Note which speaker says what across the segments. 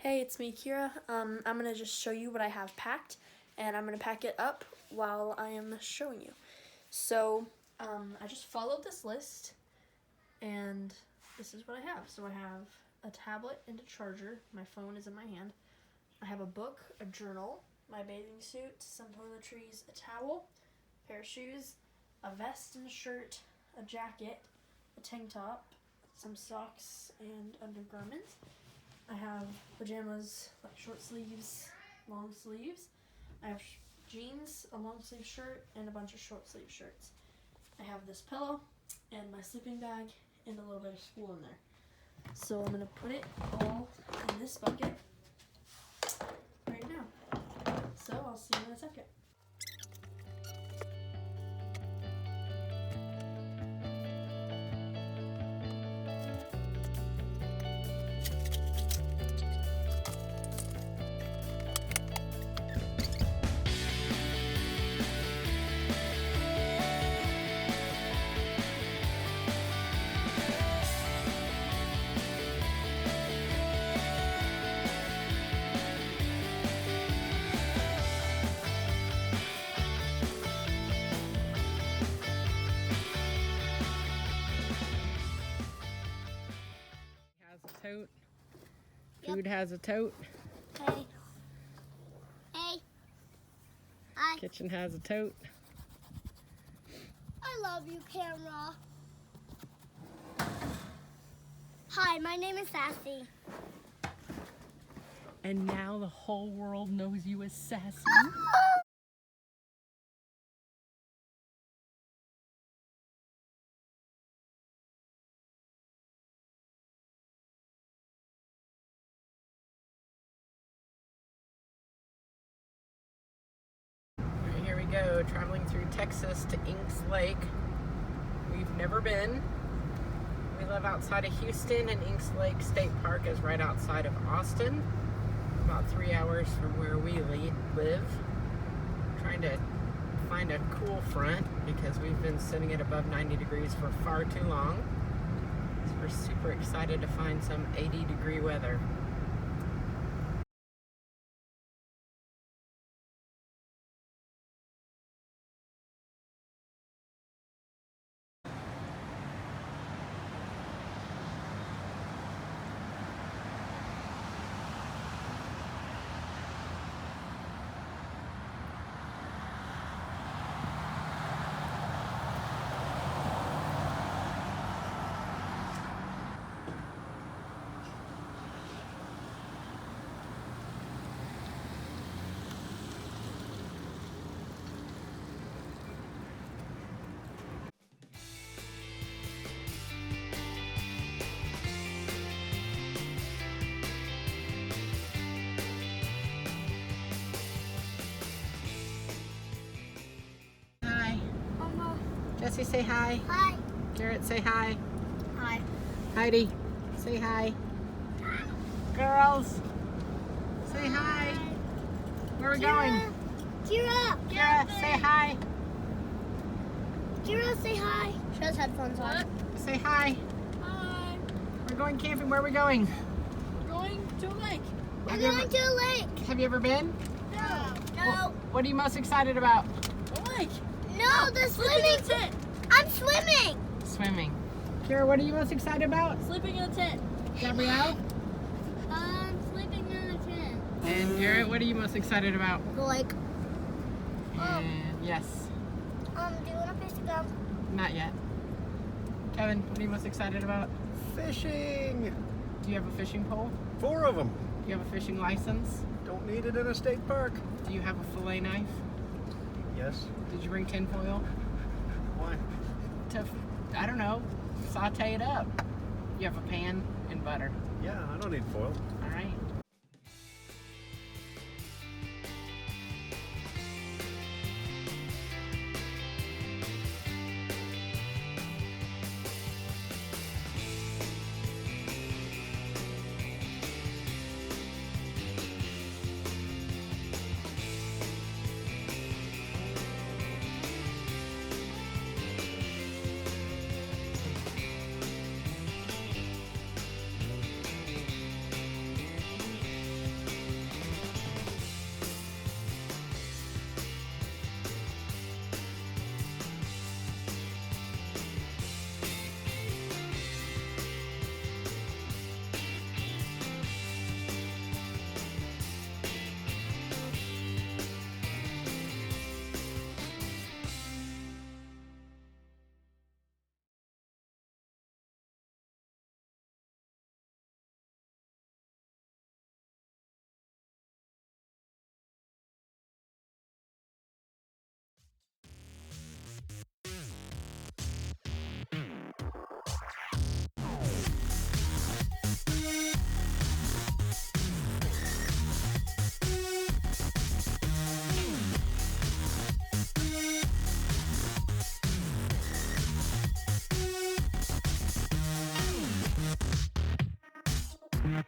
Speaker 1: Hey, it's me, Kira. I'm gonna just show you what I have packed, and I'm gonna pack it up while I am showing you. So, I just followed this list, and this is what I have. So I have a tablet and a charger. My phone is in my hand. I have a book, a journal, my bathing suit, some toiletries, a towel, a pair of shoes, a vest and a shirt, a jacket, a tank top, some socks and undergarments. I have pajamas, like short sleeves, long sleeves. I have jeans, a long sleeve shirt, and a bunch of short sleeve shirts. I have this pillow and my sleeping bag and a little bit of school in there. So I'm gonna put it all in this bucket right now. So I'll see you in a second.
Speaker 2: Tote. Food has a tote.
Speaker 3: Hey. Hey. Hi.
Speaker 2: Kitchen has a tote.
Speaker 3: I love you, camera. Hi, my name is Sassy.
Speaker 2: And now the whole world knows you as Sassy. Here we go, traveling through Texas to Inks Lake. We've never been. We live outside of Houston, and Inks Lake State Park is right outside of Austin, about 3 hours from where we live. Trying to find a cool front because we've been sitting at above 90 degrees for far too long. So we're super excited to find some 80-degree weather. Hi.
Speaker 3: Mama.
Speaker 2: Jesse, say hi.
Speaker 3: Hi.
Speaker 2: Garrett, say hi.
Speaker 3: Hi.
Speaker 2: Heidi, say hi. Girls, say hi. Where are we going?
Speaker 3: Kira.
Speaker 2: Kira, say hi.
Speaker 3: Kira, say hi. She has headphones on.
Speaker 2: Say hi.
Speaker 3: Hi.
Speaker 2: We're going camping. Where are we going?
Speaker 3: We're going to a lake. We're
Speaker 2: Have you
Speaker 3: going to a lake.
Speaker 2: Have you ever been?
Speaker 3: No. No.
Speaker 2: What are you most excited about?
Speaker 3: The lake. No, the swimming tent. I'm swimming.
Speaker 2: Swimming. Kira, what are you most excited about?
Speaker 3: Sleeping in a tent.
Speaker 2: Gabrielle?
Speaker 3: I'm sleeping in a tent.
Speaker 2: And Garrett, what are you most excited about?
Speaker 3: The lake.
Speaker 2: And yes.
Speaker 3: Do you want a piece of gum?
Speaker 2: Not yet. Kevin, what are you most excited about?
Speaker 4: Fishing!
Speaker 2: Do you have a fishing pole?
Speaker 4: 4 of them.
Speaker 2: Do you have a fishing license?
Speaker 4: Don't need it in a state park.
Speaker 2: Do you have a fillet knife?
Speaker 4: Yes.
Speaker 2: Did you bring tinfoil?
Speaker 4: Why?
Speaker 2: I don't know, saute it up. You have a pan and butter.
Speaker 4: Yeah, I don't need foil.
Speaker 2: All right. Where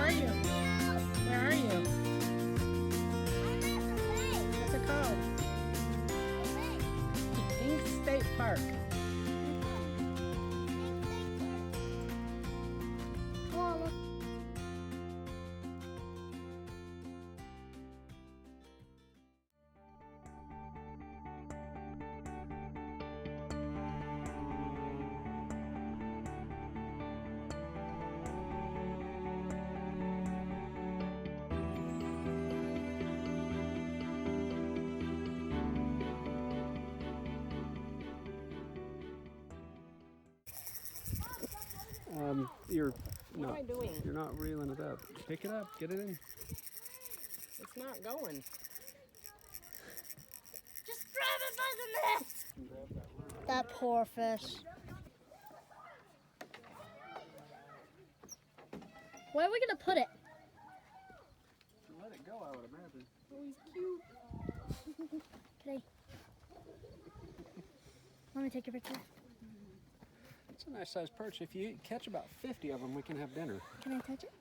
Speaker 2: are you? Where are you? What's it called? Inks State Park.
Speaker 4: You're
Speaker 2: What am I doing?
Speaker 4: You're not reeling it up. Pick it up. Get it in.
Speaker 2: It's not going.
Speaker 3: Just grab it by the neck. That poor fish. Where are we gonna put it?
Speaker 4: Let it go, I would imagine.
Speaker 2: Oh, he's cute.
Speaker 3: Can I? Let me take a picture.
Speaker 4: It's a nice sized perch. If you catch about 50 of them, we can have dinner.
Speaker 3: Can I touch it?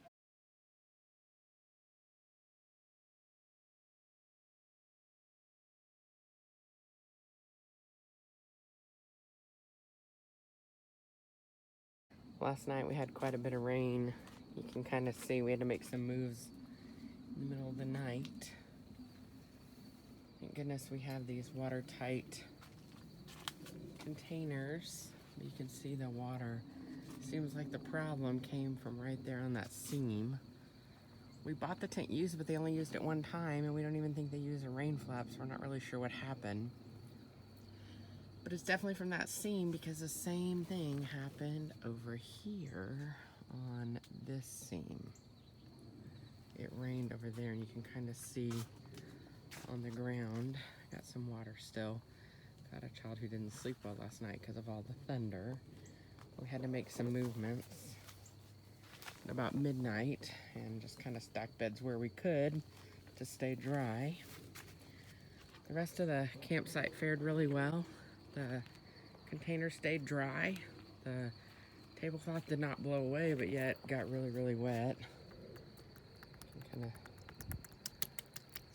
Speaker 2: Last night we had quite a bit of rain. You can kind of see we had to make some moves in the middle of the night. Thank goodness we have these watertight containers. You can see the water. Seems like the problem came from right there on that seam. We bought the tent used, but they only used it one time, and we don't even think they used a rain flap, so we're not really sure what happened. But it's definitely from that seam because the same thing happened over here on this seam. It rained over there, and you can kind of see on the ground. Got some water still. Got a child who didn't sleep well last night because of all the thunder. We had to make some movements at about midnight and just kind of stack beds where we could to stay dry. The rest of the campsite fared really well. The container stayed dry. The tablecloth did not blow away, but yet got really, really wet. You can kind of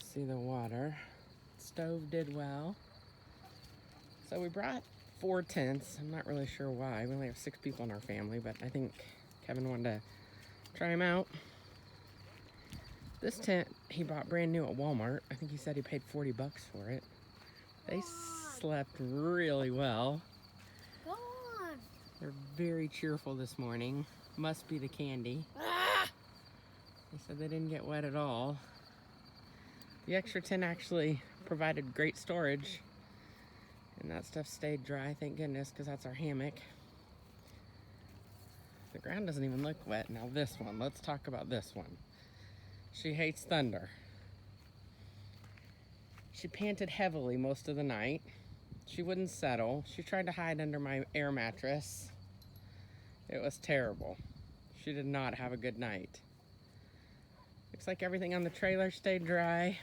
Speaker 2: see the water. Stove did well. So we brought 4 tents. I'm not really sure why. We only have 6 people in our family, but I think Kevin wanted to try them out. This tent he bought brand new at Walmart. I think he said he paid 40 bucks for it. They slept really well.
Speaker 3: Go on.
Speaker 2: They're very cheerful this morning. Must be the candy.
Speaker 3: Ah!
Speaker 2: They said they didn't get wet at all. The extra tent actually provided great storage. And that stuff stayed dry, thank goodness, because that's our hammock. The ground doesn't even look wet. Now this one, let's talk about this one. She hates thunder. She panted heavily most of the night. She wouldn't settle. She tried to hide under my air mattress. It was terrible. She did not have a good night. Looks like everything on the trailer stayed dry.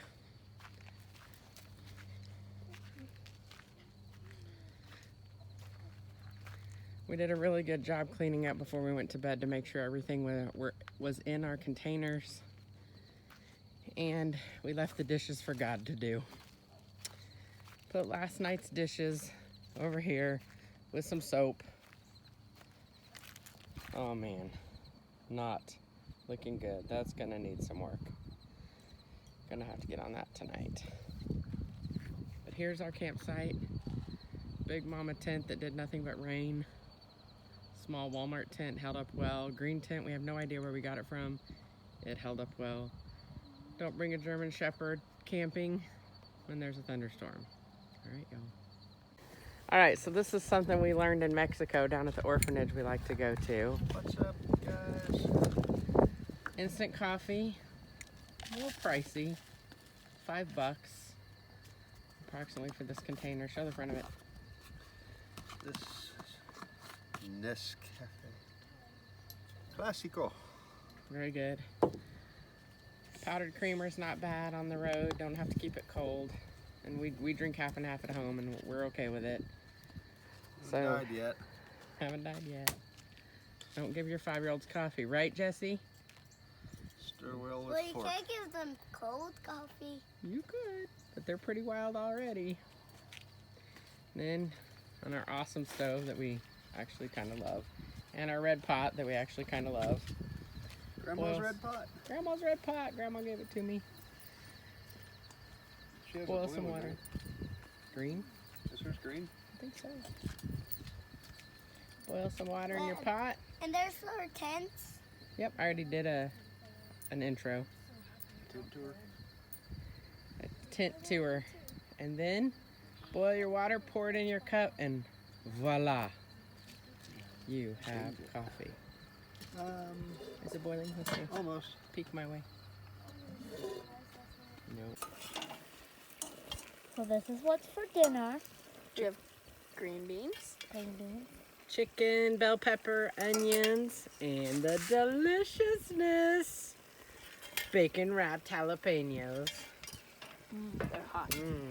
Speaker 2: We did a really good job cleaning up before we went to bed to make sure everything was in our containers. And we left the dishes for God to do. Put last night's dishes over here with some soap. Oh man, not looking good. That's gonna need some work. Gonna have to get on that tonight. But here's our campsite. Big Mama tent that did nothing but rain. Small Walmart tent held up well. Green tent, we have no idea where we got it from. It held up well. Don't bring a German Shepherd camping when there's a thunderstorm. All right, y'all. All right, so this is something we learned in Mexico down at the orphanage we like to go to.
Speaker 4: What's up, guys?
Speaker 2: Instant coffee, a little pricey, $5 approximately for this container. Show the front of it.
Speaker 5: This is Nescafe Clásico.
Speaker 2: Very good. Powdered creamer's not bad on the road. Don't have to keep it cold. And we drink half and half at home, and we're okay with it.
Speaker 5: Haven't died yet.
Speaker 2: Haven't died yet. Don't give your 5-year-olds coffee, right, Jesse?
Speaker 5: Stir well with
Speaker 3: Well, you
Speaker 5: fork.
Speaker 3: can't give them cold coffee.
Speaker 2: You could, but they're pretty wild already. Then, on our awesome stove that we actually kind of love, and our red pot that we actually kind of love.
Speaker 4: Grandma's
Speaker 2: Boil-
Speaker 4: red pot.
Speaker 2: Grandma's red pot. Grandma gave it to me.
Speaker 4: She has a
Speaker 2: Boil
Speaker 4: blue
Speaker 2: some
Speaker 4: one,
Speaker 2: water.
Speaker 4: right?
Speaker 2: Green?
Speaker 4: Is hers green?
Speaker 2: I think so. Boil some water in your pot.
Speaker 3: And there's our tents.
Speaker 2: Yep, I already did an intro.
Speaker 4: Tent tour.
Speaker 2: A tent tour. And then boil your water, pour it in your cup, and voila. You have coffee. Is it boiling? Let's see.
Speaker 4: Almost.
Speaker 2: Peek my way. Nope.
Speaker 3: So this is what's for dinner.
Speaker 1: We have green beans.
Speaker 2: Chicken, bell pepper, onions, and the deliciousness. Bacon wrapped jalapenos.
Speaker 1: They're hot.
Speaker 2: Mmm.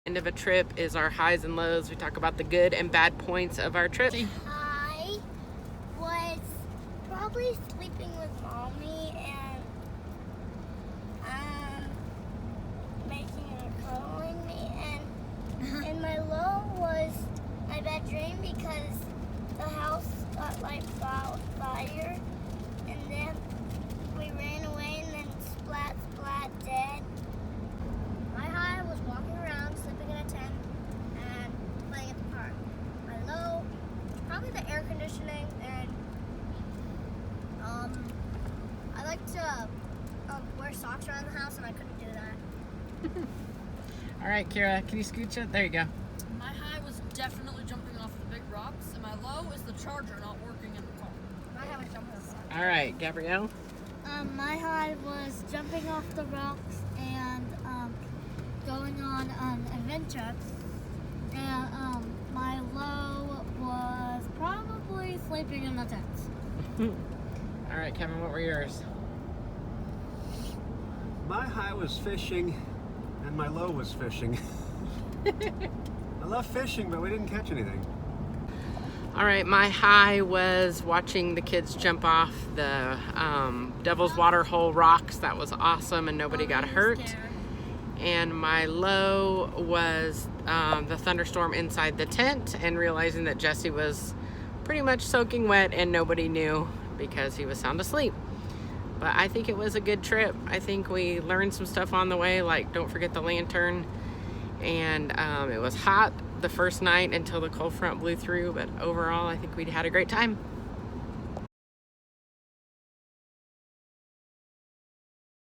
Speaker 2: End of a trip is our highs and lows. We talk about the good and bad points of our trip.
Speaker 3: I was probably sleeping with mommy and making her cuddling me, and my low was my bedroom because the house got like fire, and then we ran away and then splat dead. My high was walking around, sleeping in a tent, and playing at the park. My low, probably the air conditioning, and I like to wear socks around the house, and I couldn't do that.
Speaker 2: All right, Kira, can you scooch it? There you go.
Speaker 6: My high was definitely jumping off the big rocks, and my low is the charger not working in the car.
Speaker 3: My high was jumping off.
Speaker 2: All right, Gabrielle.
Speaker 3: My high was jumping off the rocks and going on adventure. And my low was probably sleeping in the tent.
Speaker 2: All right, Kevin, what were yours?
Speaker 4: My high was fishing, and my low was fishing. I love fishing, but we didn't catch anything.
Speaker 2: All right, my high was watching the kids jump off the Devil's Waterhole rocks. That was awesome, and nobody got hurt. And my low was the thunderstorm inside the tent and realizing that Jesse was pretty much soaking wet and nobody knew because he was sound asleep. But I think it was a good trip. I think we learned some stuff on the way, like don't forget the lantern. And it was hot the first night until the cold front blew through, but overall I think we had a great time.